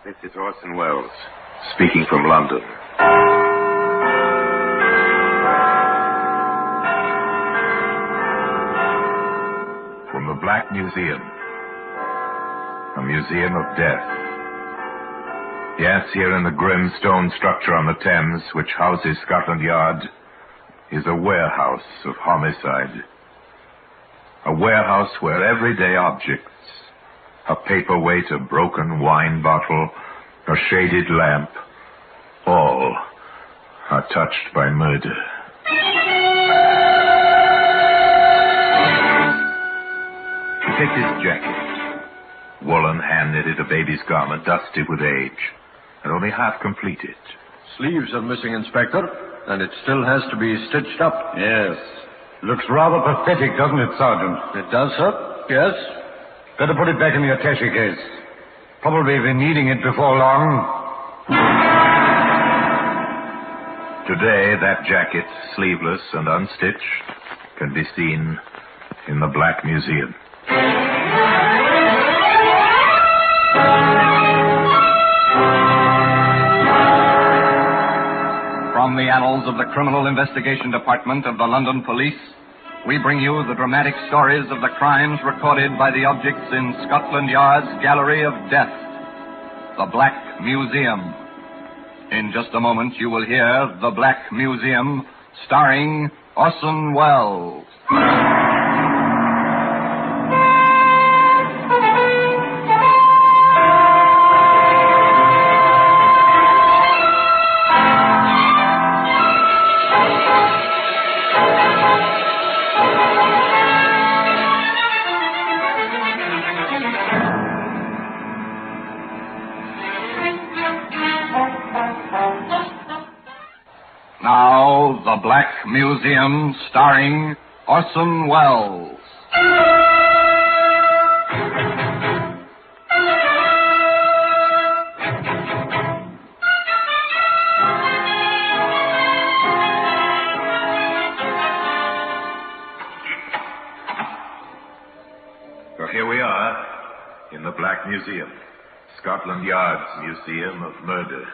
This is Orson Welles, speaking from London. From the Black Museum. A museum of death. Yes, here in the grim stone structure on the Thames, which houses Scotland Yard, is a warehouse of homicide. A warehouse where everyday objects, a paperweight, a broken wine bottle, a shaded lamp, all are touched by murder. Take his jacket. Woolen, hand-knitted, a baby's garment, dusty with age, and only half completed. Sleeves are missing, Inspector, and it still has to be stitched up. Yes. Looks rather pathetic, doesn't it, Sergeant? It does, sir. Yes. Better put it back in the attaché case. Probably been needing it before long. Today, that jacket, sleeveless and unstitched, can be seen in the Black Museum. From the annals of the Criminal Investigation Department of the London Police, we bring you the dramatic stories of the crimes recorded by the objects in Scotland Yard's Gallery of Death, the Black Museum. In just a moment, you will hear The Black Museum, starring Orson Welles. Now, The Black Museum, starring Orson Welles. So here we are, in the Black Museum, Scotland Yard's Museum of Murder.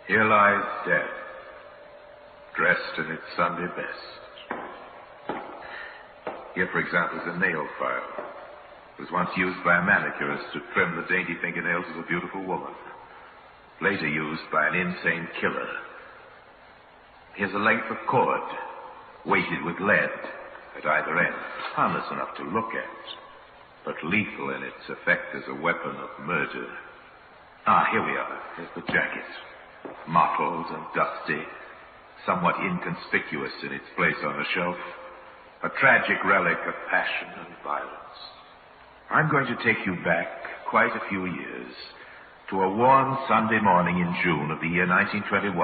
Here lies death, dressed in its Sunday best. Here, for example, is a nail file. It was once used by a manicurist to trim the dainty fingernails of a beautiful woman. Later used by an insane killer. Here's a length of cord, weighted with lead at either end. Harmless enough to look at, but lethal in its effect as a weapon of murder. Here we are. Here's the jacket. Mottled and dusty, somewhat inconspicuous in its place on the shelf. A tragic relic of passion and violence. I'm going to take you back quite a few years to a warm Sunday morning in June of the year 1921.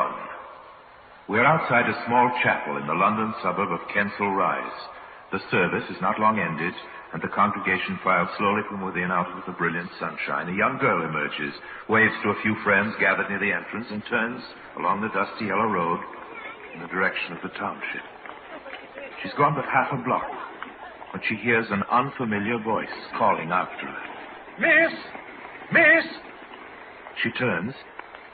We're outside a small chapel in the London suburb of Kensal Rise. The service is not long ended, and the congregation files slowly from within out into the brilliant sunshine. A young girl emerges, waves to a few friends gathered near the entrance, and turns along the dusty yellow road in the direction of the township. She's gone but half a block when she hears an unfamiliar voice calling after her. Miss! Miss! She turns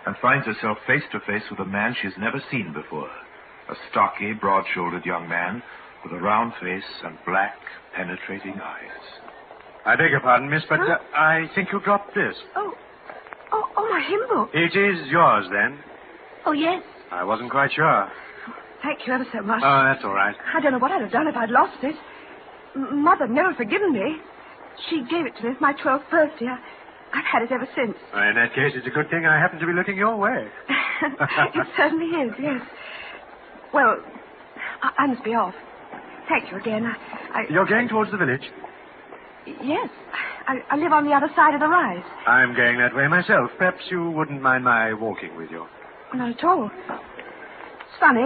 and finds herself face to face with a man she's never seen before. A stocky, broad-shouldered young man with a round face and black, penetrating eyes. I beg your pardon, miss, but I think you dropped this. Oh, my hymn book. It is yours, then? Oh, yes. I wasn't quite sure. Thank you ever so much. Oh, that's all right. I don't know what I'd have done if I'd lost it. Mother'd never forgiven me. She gave it to me for my 12th birthday. I've had it ever since. In that case, it's a good thing I happen to be looking your way. It certainly is, yes. Well, I must be off. Thank you again. You're going towards the village? Yes. I live on the other side of the rise. I'm going that way myself. Perhaps you wouldn't mind my walking with you. Not at all. It's funny,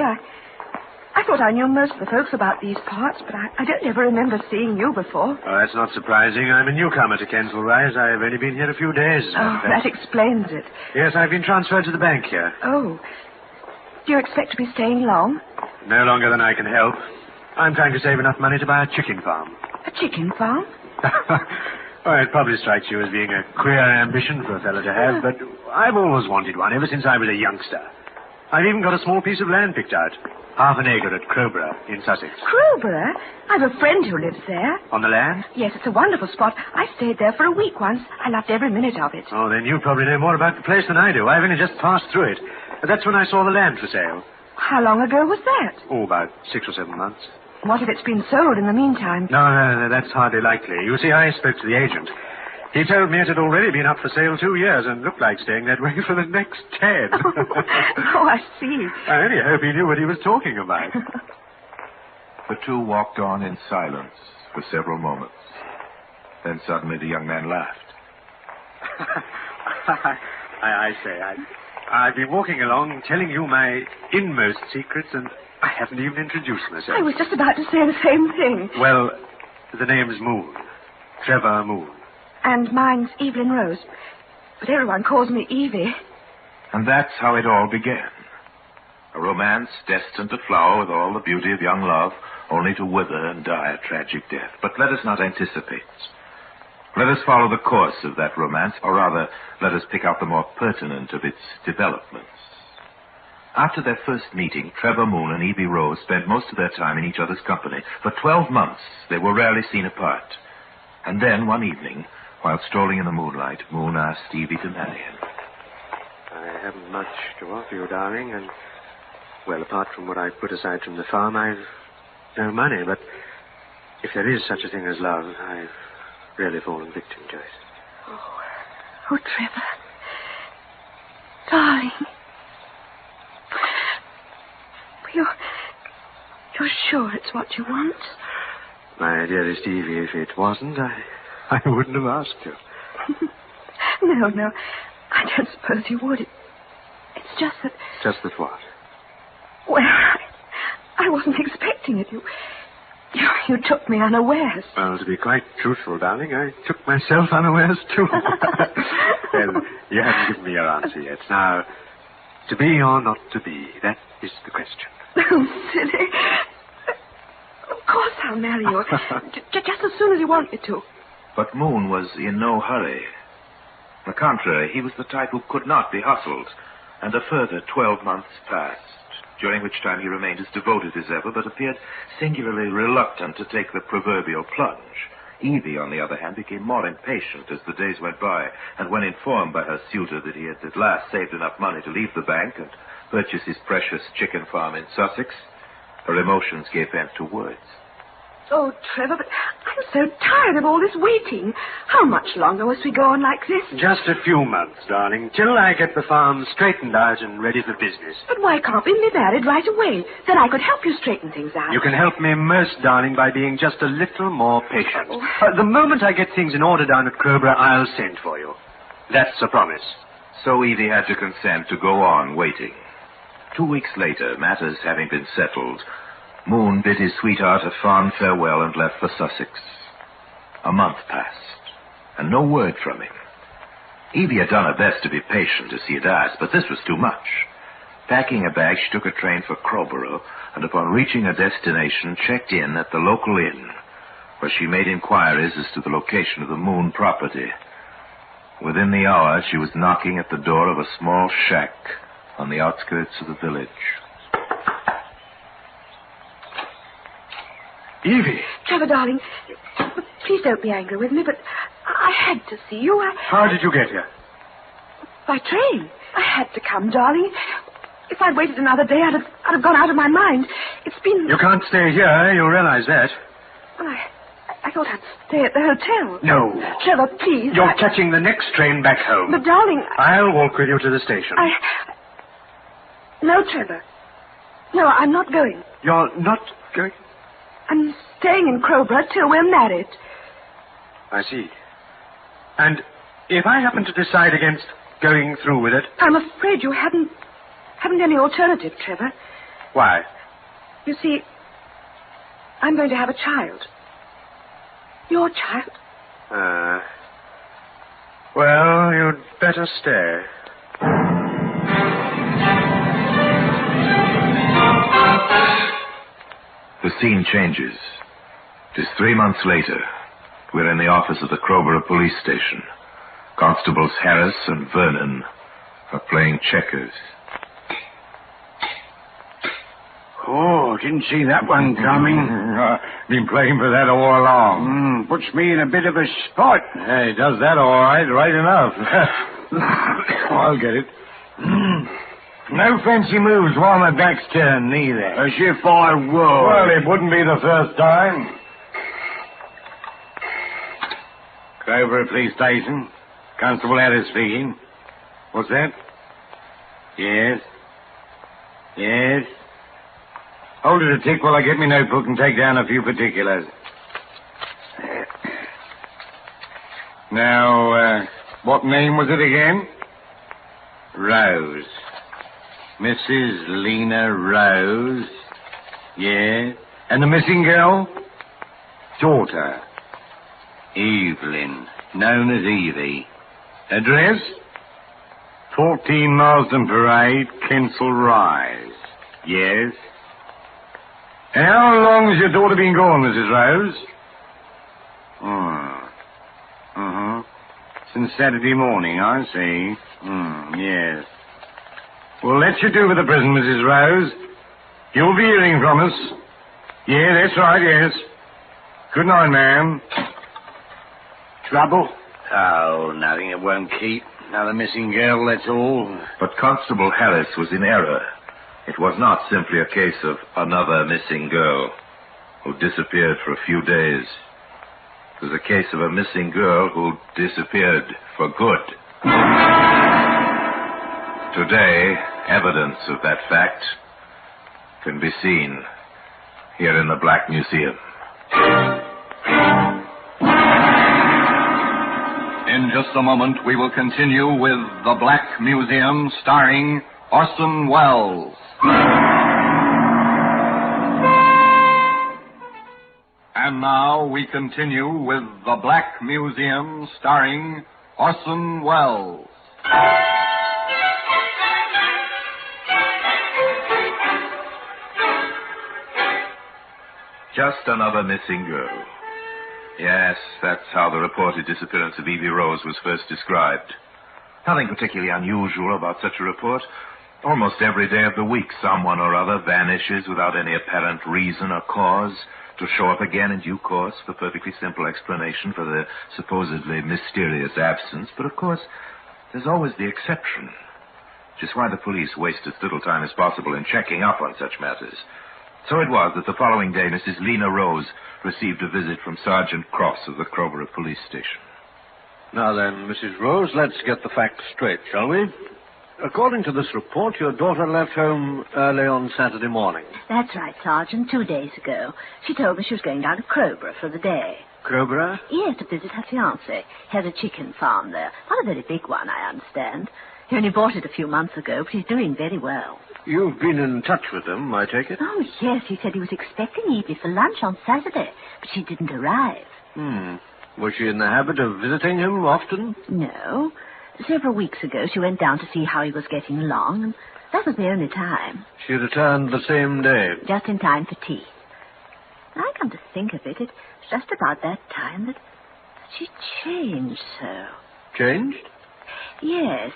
I thought I knew most of the folks about these parts, but I don't ever remember seeing you before. Oh, that's not surprising. I'm a newcomer to Kensal Rise. I've only been here a few days. Oh, that explains it. Yes, I've been transferred to the bank here. Oh. Do you expect to be staying long? No longer than I can help. I'm trying to save enough money to buy a chicken farm. A chicken farm? Oh, it probably strikes you as being a queer ambition for a fellow to have, but I've always wanted one ever since I was a youngster. I've even got a small piece of land picked out. Half an acre at Crowborough in Sussex. Crowborough? I have a friend who lives there. On the land? Yes, it's a wonderful spot. I stayed there for a week once. I loved every minute of it. Oh, then you probably know more about the place than I do. I've only just passed through it. That's when I saw the land for sale. How long ago was that? Oh, about 6 or 7 months. What if it's been sold in the meantime? No, that's hardly likely. You see, I spoke to the agent. He told me it had already been up for sale 2 years and looked like staying that way for the next 10. Oh, I see. I only hope he knew what he was talking about. The two walked on in silence for several moments. Then suddenly the young man laughed. I've been walking along telling you my inmost secrets, and I haven't even introduced myself. I was just about to say the same thing. Well, the name's Moon. Trevor Moon. And mine's Evelyn Rose. But everyone calls me Evie. And that's how it all began. A romance destined to flower with all the beauty of young love, only to wither and die a tragic death. But let us not anticipate. Let us follow the course of that romance, or rather, let us pick out the more pertinent of its developments. After their first meeting, Trevor Moon and Evie Rose spent most of their time in each other's company. For 12 months, they were rarely seen apart. And then, one evening, while strolling in the moonlight, Moon asked Evie to marry him. I haven't much to offer you, darling, and, well, apart from what I've put aside from the farm, I've no money, but if there is such a thing as love, I've really fallen victim to it. Oh, Trevor. Darling. You're sure it's what you want? My dearest Evie, if it wasn't, I wouldn't have asked you. No. I don't suppose you would. It's just that... Just that what? Well, I wasn't expecting it. You took me unawares. Well, to be quite truthful, darling, I took myself unawares, too. Well, you haven't given me your answer yet. Now, to be or not to be, that is the question. Oh, silly. Of course I'll marry you. Just as soon as you want me to. But Moon was in no hurry. On the contrary, he was the type who could not be hustled. And a further 12 months passed, during which time he remained as devoted as ever, but appeared singularly reluctant to take the proverbial plunge. Evie, on the other hand, became more impatient as the days went by, and when informed by her suitor that he had at last saved enough money to leave the bank and purchase his precious chicken farm in Sussex, her emotions gave vent to words. Oh, Trevor, but I'm so tired of all this waiting. How much longer must we go on like this? Just a few months, darling, till I get the farm straightened out and ready for business. But why can't we be married right away? Then I could help you straighten things out. You can help me most, darling, by being just a little more patient. The moment I get things in order down at Crowborough, I'll send for you. That's a promise. So Evie had to consent to go on waiting. 2 weeks later, matters having been settled, Moon bid his sweetheart a fond farewell and left for Sussex. A month passed, and no word from him. Evie had done her best to be patient, as he had asked, but this was too much. Packing a bag, she took a train for Crowborough, and upon reaching her destination, checked in at the local inn, where she made inquiries as to the location of the Moon property. Within the hour, she was knocking at the door of a small shack on the outskirts of the village. Evie! Trevor, darling, please don't be angry with me, but I had to see you. How did you get here? By train. I had to come, darling. If I'd waited another day, I'd have gone out of my mind. It's been... You can't stay here, you realize that. Well, I thought I'd stay at the hotel. No. Trevor, please. You're catching the next train back home. But, darling... I'll walk with you to the station. No, Trevor. No, I'm not going. You're not going? I'm staying in Crowborough till we're married. I see. And if I happen to decide against going through with it... I'm afraid you haven't any alternative, Trevor. Why? You see, I'm going to have a child. Your child. Well, you'd better stay. The scene changes. It is 3 months later. We're in the office of the Crowborough police station. Constables Harris and Vernon are playing checkers. Oh, didn't see that one coming. Been playing for that all along. Puts me in a bit of a spot. Hey, does that all right, right enough. I'll get it. No fancy moves while my back's turned, neither. As if I would. Well, it wouldn't be the first time. Crowborough Police Station. Constable Harris speaking. What's that? Yes. Yes. Hold it a tick while I get my notebook and take down a few particulars. Now, what name was it again? Rose. Mrs. Lena Rose. Yeah. And the missing girl? Daughter. Evelyn. Known as Evie. Address? 14 Marsden Parade, Kensal Rise. Yes. And how long has your daughter been gone, Mrs. Rose? Since Saturday morning, I see. Yes. Well, let's you do with the present, Mrs. Rose. You'll be hearing from us. Yeah, that's right, yes. Good night, ma'am. Trouble? Oh, nothing. It won't keep. Another missing girl, that's all. But Constable Harris was in error. It was not simply a case of another missing girl who disappeared for a few days. It was a case of a missing girl who disappeared for good. Today, evidence of that fact can be seen here in the Black Museum. In just a moment, we will continue with The Black Museum, starring Orson Welles. And now we continue with The Black Museum, starring Orson Welles. Just another missing girl. Yes, that's how the reported disappearance of Evie Rose was first described. Nothing particularly unusual about such a report. Almost every day of the week, someone or other vanishes without any apparent reason or cause, to show up again in due course with a perfectly simple explanation for the supposedly mysterious absence. But, of course, there's always the exception, which is why the police waste as little time as possible in checking up on such matters. So it was that the following day, Mrs. Lena Rose received a visit from Sergeant Cross of the Crowborough Police Station. Now then, Mrs. Rose, let's get the facts straight, shall we? According to this report, your daughter left home early on Saturday morning. That's right, Sergeant. 2 days ago. She told me she was going down to Crowborough for the day. Crowborough? Yes, to visit her fiancé. He has a chicken farm there. Not a very big one, I understand. He only bought it a few months ago, but he's doing very well. You've been in touch with him, I take it? Oh, yes. He said he was expecting Evie for lunch on Saturday, but she didn't arrive. Was she in the habit of visiting him often? No. Several weeks ago, she went down to see how he was getting along, and that was the only time. She returned the same day? Just in time for tea. Now, I come to think of it, it's just about that time that she changed so. Changed? Yes.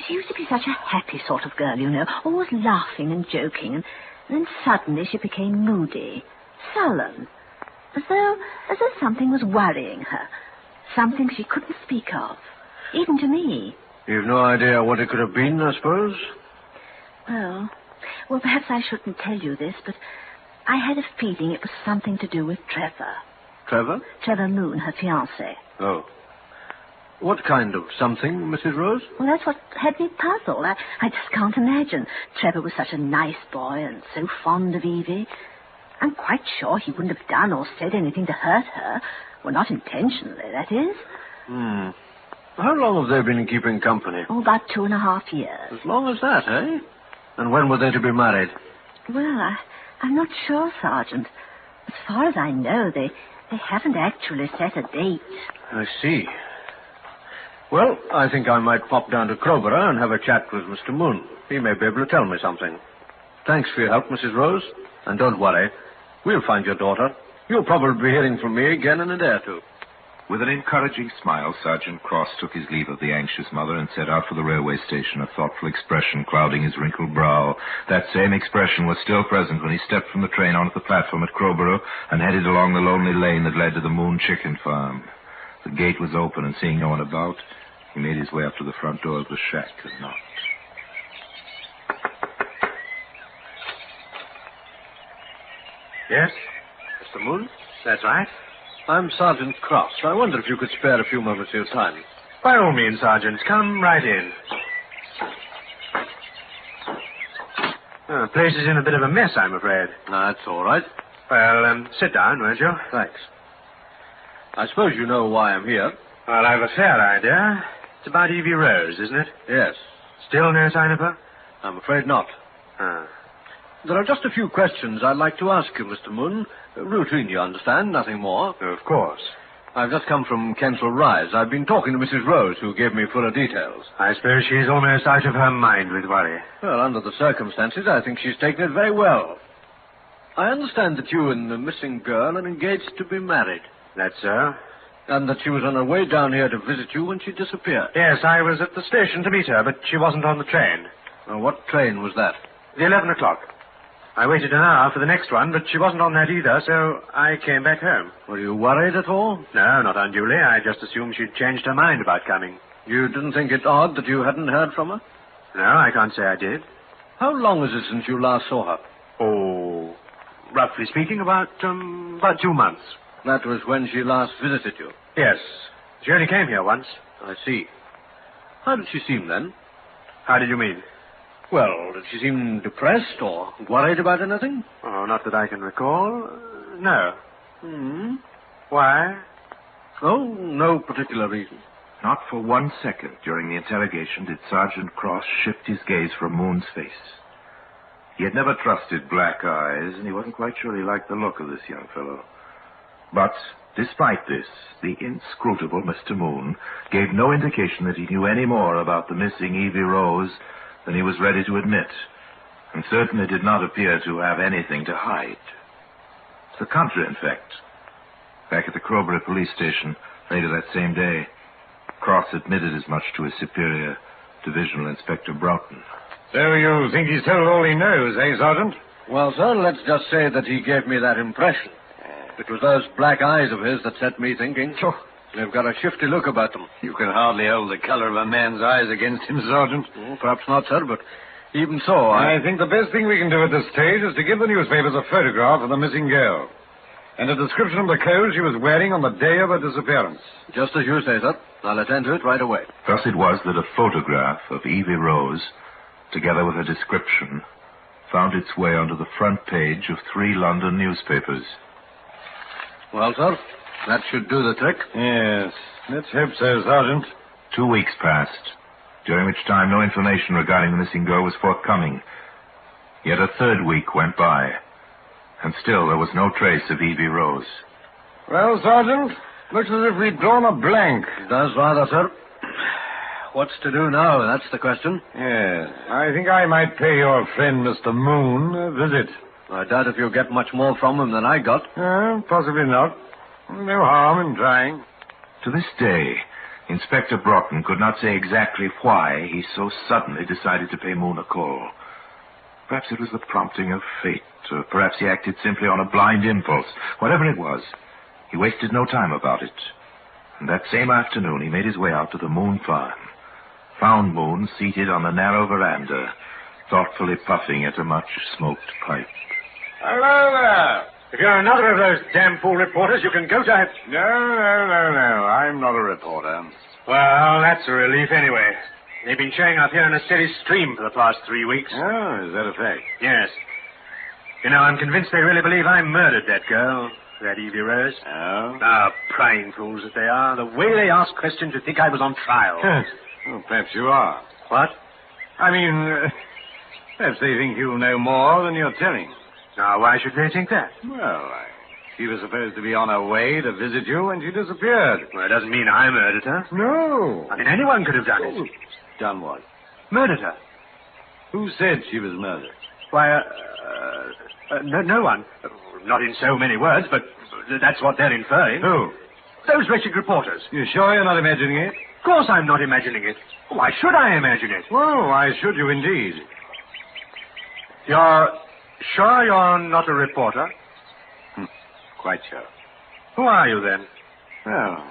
She used to be such a happy sort of girl, you know, always laughing and joking, and then suddenly she became moody, sullen, as though something was worrying her, something she couldn't speak of, even to me. You've no idea what it could have been, I suppose? Well, perhaps I shouldn't tell you this, but I had a feeling it was something to do with Trevor. Trevor? Trevor Moon, her fiancé. Oh. What kind of something, Mrs. Rose? Well, that's what had me puzzled. I just can't imagine. Trevor was such a nice boy and so fond of Evie. I'm quite sure he wouldn't have done or said anything to hurt her. Well, not intentionally, that is. How long have they been keeping company? Oh, about 2.5 years. As long as that, eh? And when were they to be married? Well, I'm not sure, Sergeant. As far as I know, they haven't actually set a date. I see. Well, I think I might pop down to Crowborough and have a chat with Mr. Moon. He may be able to tell me something. Thanks for your help, Mrs. Rose. And don't worry. We'll find your daughter. You'll probably be hearing from me again in a day or two. With an encouraging smile, Sergeant Cross took his leave of the anxious mother and set out for the railway station, a thoughtful expression clouding his wrinkled brow. That same expression was still present when he stepped from the train onto the platform at Crowborough and headed along the lonely lane that led to the Moon Chicken Farm. The gate was open, and seeing no one about, he made his way up to the front door of the shack and knocked. Yes? Mr. Moon? That's right. I'm Sergeant Cross. I wonder if you could spare a few moments of your time. By all means, Sergeant. Come right in. The place is in a bit of a mess, I'm afraid. That's all right. Well, sit down, won't you? Thanks. I suppose you know why I'm here. Well, I've a fair idea. It's about Evie Rose, isn't it? Yes. Still no sign of her? I'm afraid not. There are just a few questions I'd like to ask you, Mr. Moon. Routine, you understand, nothing more. Of course. I've just come from Kensal Rise. I've been talking to Mrs. Rose, who gave me fuller details. I suppose she's almost out of her mind with worry. Well, under the circumstances, I think she's taken it very well. I understand that you and the missing girl are engaged to be married. That's so. And that she was on her way down here to visit you when she disappeared. Yes, I was at the station to meet her, but she wasn't on the train. Well, what train was that? The 11 o'clock. I waited an hour for the next one, but she wasn't on that either, so I came back home. Were you worried at all? No, not unduly. I just assumed she'd changed her mind about coming. You didn't think it odd that you hadn't heard from her? No, I can't say I did. How long is it since you last saw her? Oh, roughly speaking, about 2 months. That was when she last visited you? Yes. She only came here once. I see. How did she seem then? How did you mean? Well, did she seem depressed or worried about anything? Oh, not that I can recall. No. Why? Oh, no particular reason. Not for 1 second during the interrogation did Sergeant Cross shift his gaze from Moon's face. He had never trusted black eyes, and he wasn't quite sure he liked the look of this young fellow. But, despite this, the inscrutable Mr. Moon gave no indication that he knew any more about the missing Evie Rose than he was ready to admit, and certainly did not appear to have anything to hide. To the contrary, in fact. Back at the Crowborough police station later that same day, Cross admitted as much to his superior, Divisional Inspector Broughton. So you think he's told all he knows, eh, Sergeant? Well, sir, let's just say that he gave me that impression. It was those black eyes of his that set me thinking. They've got a shifty look about them. You can hardly hold the color of a man's eyes against him, Sergeant. Oh, perhaps not, sir, but even so, I think the best thing we can do at this stage is to give the newspapers a photograph of the missing girl and a description of the clothes she was wearing on the day of her disappearance. Just as you say, sir. I'll attend to it right away. Thus it was that a photograph of Evie Rose, together with a description, found its way onto the front page of 3 London newspapers. Well, sir, that should do the trick. Yes, let's hope so, Sergeant. 2 weeks passed, during which time no information regarding the missing girl was forthcoming. Yet a 3rd week went by, and still there was no trace of Evie Rose. Well, Sergeant, looks as if we'd drawn a blank. It does rather, sir. What's to do now? That's the question. Yes, I think I might pay your friend Mr. Moon a visit. I doubt if you'll get much more from him than I got. Possibly not. No harm in trying. To this day, Inspector Broughton could not say exactly why he so suddenly decided to pay Moon a call. Perhaps it was the prompting of fate, or perhaps he acted simply on a blind impulse. Whatever it was, he wasted no time about it. And that same afternoon, he made his way out to the Moon farm, found Moon seated on the narrow veranda, thoughtfully puffing at a much-smoked pipe. Hello there. If you're another of those damn fool reporters, you can go to... No. I'm not a reporter. Well, that's a relief anyway. They've been showing up here in a steady stream for the past 3 weeks. Oh, is that a fact? Yes. You know, I'm convinced they really believe I murdered that girl, that Evie Rose. Oh? Ah, prying fools that they are. The way they ask questions, you'd think I was on trial. Well, perhaps you are. What? I mean, perhaps they think you know more than you're telling. Now, why should they think that? Well, she was supposed to be on her way to visit you when she disappeared. Well, it doesn't mean I murdered her. No. I mean, anyone could have done it. Done what? Murdered her. Who said she was murdered? Why, no one. Not in so many words, but that's what they're inferring. Who? Those wretched reporters. You sure you're not imagining it? Of course I'm not imagining it. Why should I imagine it? Well, why should you indeed? You're sure you're not a reporter? Quite sure. Who are you, then? Well,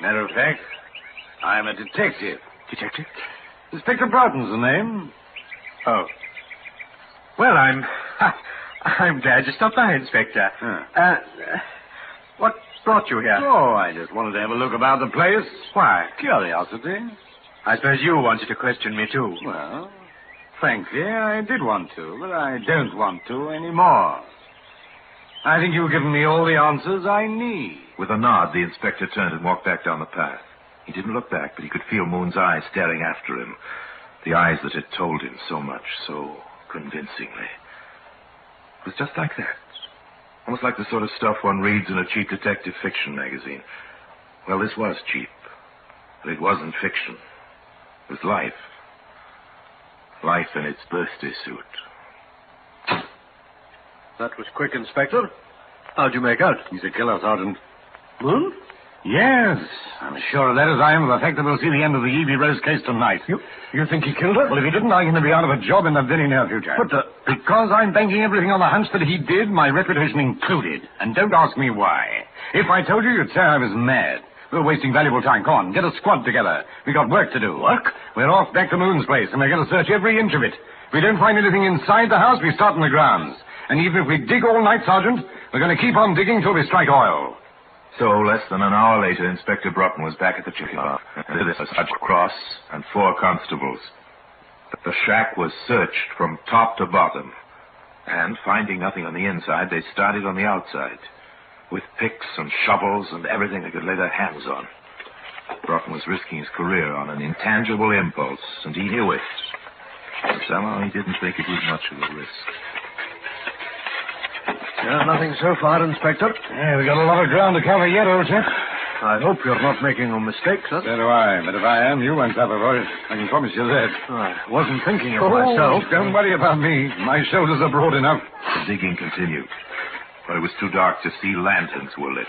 matter of fact, I'm a detective. Detective? Inspector Broughton's the name. Oh. Well, I'm glad you stopped by, Inspector. Huh. What brought you here? Oh, I just wanted to have a look about the place. Why? Curiosity. I suppose you wanted to question me, too. Well, frankly, I did want to, but I don't want to anymore. I think you've given me all the answers I need. With a nod, the inspector turned and walked back down the path. He didn't look back, but he could feel Moon's eyes staring after him. The eyes that had told him so much, so convincingly. It was just like that. Almost like the sort of stuff one reads in a cheap detective fiction magazine. Well, this was cheap. But it wasn't fiction. It was life. Life in its birthday suit. That was quick, Inspector. How'd you make out? He's a killer, Sergeant. Moon? Yes, I'm sure of that as I am of the fact that we'll see the end of the Evie Rose case tonight. You think he killed her? Well, if he didn't, I'm going to be out of a job in the very near future. But, because I'm banking everything on the hunch that he did, my reputation included. And don't ask me why. If I told you, you'd say I was mad. We're wasting valuable time. Come on, get a squad together. We got work to do. Work? We're off back to Moon's place, and we're going to search every inch of it. If we don't find anything inside the house, we start in the grounds. And even if we dig all night, Sergeant, we're going to keep on digging till we strike oil. So, less than an hour later, Inspector Broughton was back at the chicken bar. There was a Sergeant Cross and 4 constables. The shack was searched from top to bottom. And, finding nothing on the inside, they started on the outside. With picks and shovels and everything they could lay their hands on. Broughton was risking his career on an intangible impulse, and he knew it. But somehow he didn't think it was much of a risk. Nothing so far, Inspector. Yeah, we got a lot of ground to cover yet, old chap. I hope you're not making a mistake, sir. So do I. But if I am, you won't suffer for it. I can promise you that. I wasn't thinking of myself. Don't worry about me. My shoulders are broad enough. The digging continued. But it was too dark to see. Lanterns were lit.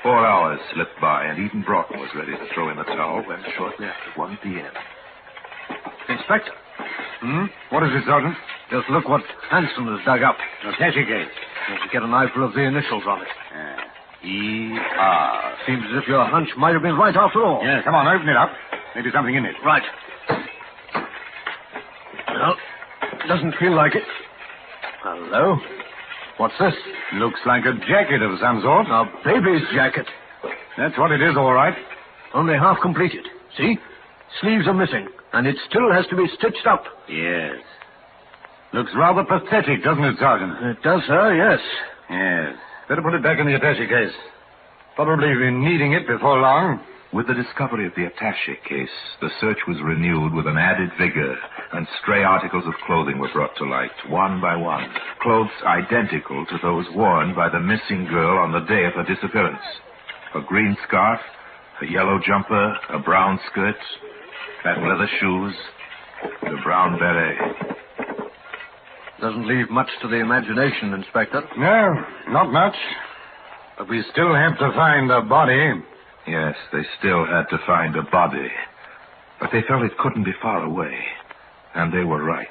4 hours slipped by, and even Broughton was ready to throw in the towel when shortly after 1 p.m. Inspector. What is it, Sergeant? Just look what Hanson has dug up. A taxi case. To get an eyeful of the initials on it. E.R. Seems as if your hunch might have been right after all. Yeah, come on, open it up. Maybe something in it. Right. Well, doesn't feel like it. Hello? What's this? Looks like a jacket of some sort. A baby's jacket. That's what it is, all right. Only half completed. See? Sleeves are missing, and it still has to be stitched up. Yes. Looks rather pathetic, doesn't it, Sergeant? It does, sir, yes. Yes. Better put it back in the attaché case. Probably be needing it before long. With the discovery of the attaché case, the search was renewed with an added vigor, and stray articles of clothing were brought to light, one by one. Clothes identical to those worn by the missing girl on the day of her disappearance. A green scarf, a yellow jumper, a brown skirt, patent leather shoes, and a brown beret. Doesn't leave much to the imagination, Inspector. No, not much. But we still have to find a body. Yes, they still had to find a body. But they felt it couldn't be far away. And they were right.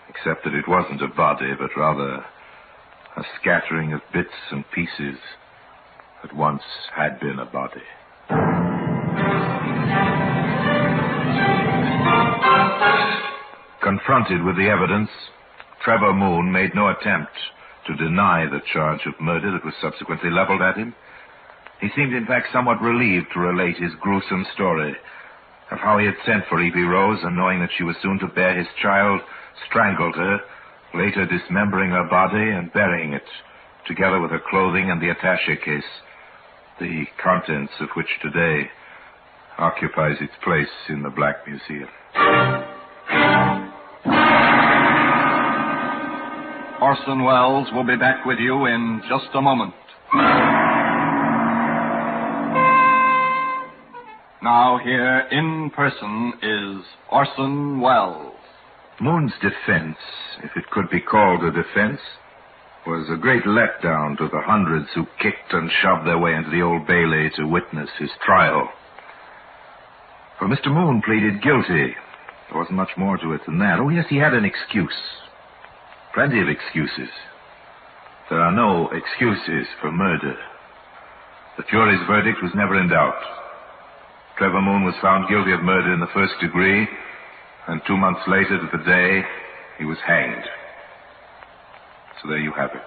Except that it wasn't a body, but rather a scattering of bits and pieces that once had been a body. Confronted with the evidence, Trevor Moon made no attempt to deny the charge of murder that was subsequently leveled at him. He seemed, in fact, somewhat relieved to relate his gruesome story of how he had sent for Evie Rose and, knowing that she was soon to bear his child, strangled her, later dismembering her body and burying it, together with her clothing and the attaché case, the contents of which today occupies its place in the Black Museum. Orson Welles will be back with you in just a moment. Now here in person is Orson Welles. Moon's defense, if it could be called a defense, was a great letdown to the hundreds who kicked and shoved their way into the Old Bailey to witness his trial. For Mr. Moon pleaded guilty. There wasn't much more to it than that. Oh, yes, he had an excuse. Plenty of excuses. There are no excuses for murder. The jury's verdict was never in doubt. Trevor Moon was found guilty of murder in the first degree, and 2 months later to the day, he was hanged. So there you have it.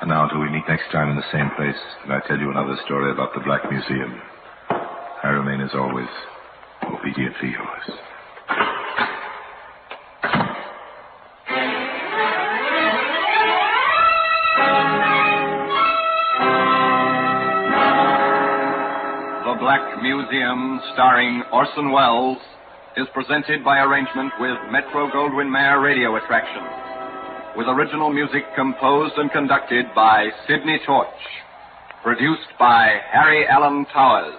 And now, until we meet next time in the same place, and I tell you another story about the Black Museum, I remain, as always, obediently yours. The Black Museum, starring Orson Welles, is presented by arrangement with Metro-Goldwyn-Mayer Radio Attraction, with original music composed and conducted by Sidney Torch, produced by Harry Allen Towers.